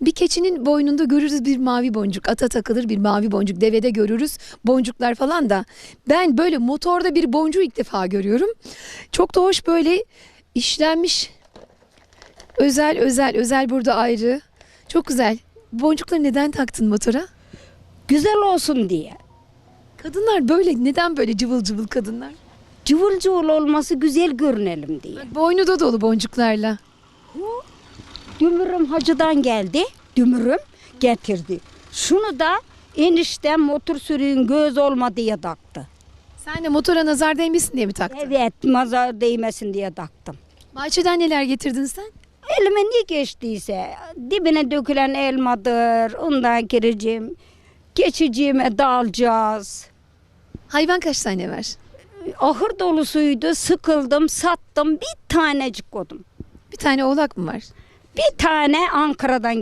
Bir keçinin boynunda görürüz bir mavi boncuk. Ata takılır bir mavi boncuk. Devede görürüz boncuklar falan da. Ben böyle motorda bir boncuğu ilk defa görüyorum. Çok da hoş, böyle işlenmiş. Özel burada ayrı. Çok güzel. Boncukları neden taktın motora? Güzel olsun diye. Kadınlar böyle, neden böyle cıvıl cıvıl kadınlar? Cıvıl cıvıl olması, güzel görünelim diye. Bak, boynu da dolu boncuklarla. Dümürüm hacıdan geldi. Dümürüm getirdi. Şunu da eniştem motor sürüğün göz olma diye taktı. Sen de motora nazar değmesin diye mi taktın? Evet, nazar değmesin diye taktım. Bahçeden neler getirdin sen? Elime ne geçtiyse, dibine dökülen elmadır, ondan gireceğim. Geçeceğime dalacağız. Hayvan kaç tane var? Ahır dolusuydu, sıkıldım, sattım, bir tanecik koydum. Bir tane oğlak mı var? Bir tane Ankara'dan